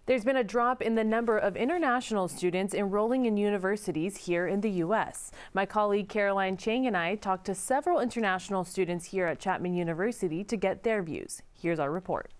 There's been a drop in the number of international students enrolling in universities here in the U.S. My colleague Caroline Chang and I talked to several international students here at Chapman University to get their views. Here's our report.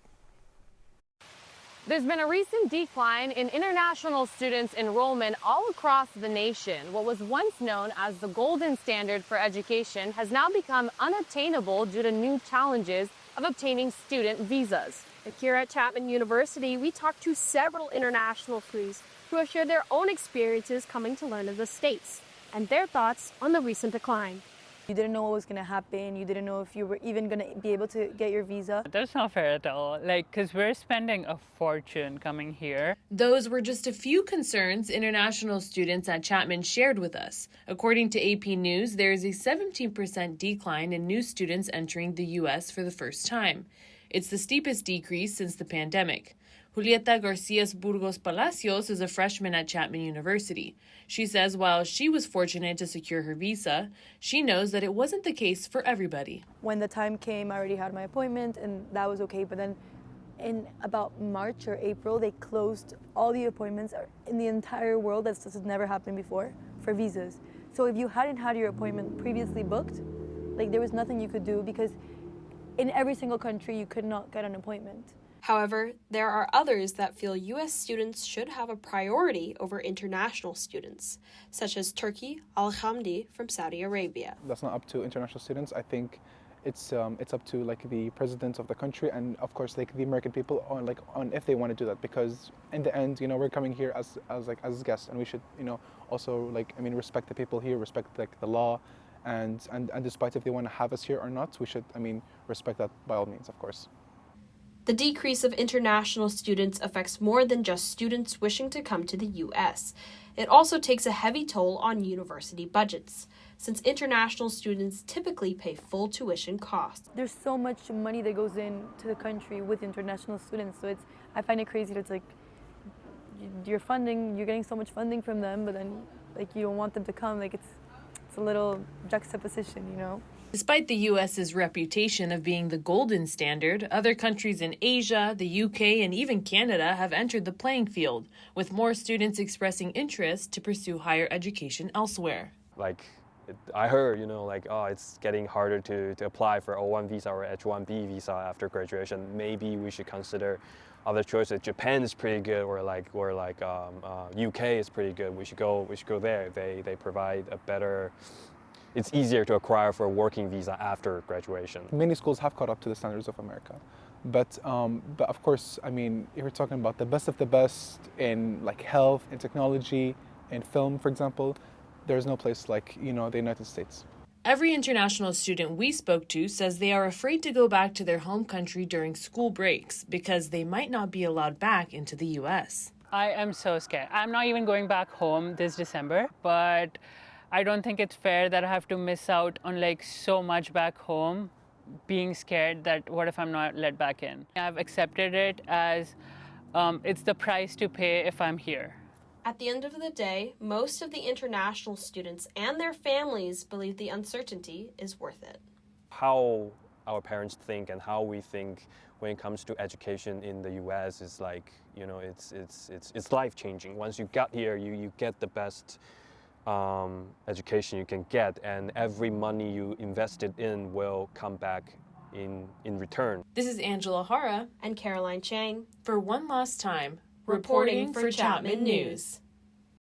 There's been a recent decline in international students' enrollment all across the nation. What was once known as the golden standard for education has now become unattainable due to new challenges of obtaining student visas. Here at Chapman University, we talked to several international students who have shared their own experiences coming to learn of the States and their thoughts on the recent decline. You didn't know what was going to happen. You didn't know if you were even going to be able to get your visa. That's not fair at all. Because we're spending a fortune coming here. Those were just a few concerns international students at Chapman shared with us. According to AP News, there is a 17% decline in new students entering the U.S. for the first time. It's the steepest decrease since the pandemic. Julieta Garcias Burgos Palacios is a freshman at Chapman University. She says while she was fortunate to secure her visa, she knows that it wasn't the case for everybody. When the time came, I already had my appointment, and that was okay. But then in about March or April, they closed all the appointments in the entire world. This has never happened before for visas. So if you hadn't had your appointment previously booked, there was nothing you could do because in every single country, you could not get an appointment. However, there are others that feel U.S. students should have a priority over international students, such as Turki Al-Hamdi from Saudi Arabia. That's not up to international students. I think it's up to the president of the country and of course the American people on if they want to do that, because in the end we're coming here as guests, and we should also respect the people here, respect the law. And despite if they want to have us here or not, we should, respect that by all means, of course. The decrease of international students affects more than just students wishing to come to the U.S. It also takes a heavy toll on university budgets, since international students typically pay full tuition costs. There's so much money that goes into the country with international students, so I find it crazy that you're getting so much funding from them, but then you don't want them to come. It's a little juxtaposition, Despite the U.S.'s reputation of being the golden standard, other countries in Asia, the U.K., and even Canada have entered the playing field, with more students expressing interest to pursue higher education elsewhere. I heard, it's getting harder to apply for O1 visa or H1B visa after graduation. Maybe we should consider other choices. Japan is pretty good, or UK is pretty good. We should go there. They provide a better. It's easier to acquire for a working visa after graduation. Many schools have caught up to the standards of America, but of course, if we're talking about the best of the best in health, in technology, in film, for example, there's no place like the United States. Every international student we spoke to says they are afraid to go back to their home country during school breaks because they might not be allowed back into the U.S. I am so scared. I'm not even going back home this December, but I don't think it's fair that I have to miss out on so much back home, being scared that what if I'm not let back in. I've accepted it as it's the price to pay if I'm here. At the end of the day, most of the international students and their families believe the uncertainty is worth it. How our parents think and how we think when it comes to education in the U.S. is it's life-changing. Once you got here, you get the best education you can get, and every money you invested in will come back in return. This is Angela Hara and Caroline Chang for One Last Time, reporting for Chapman News.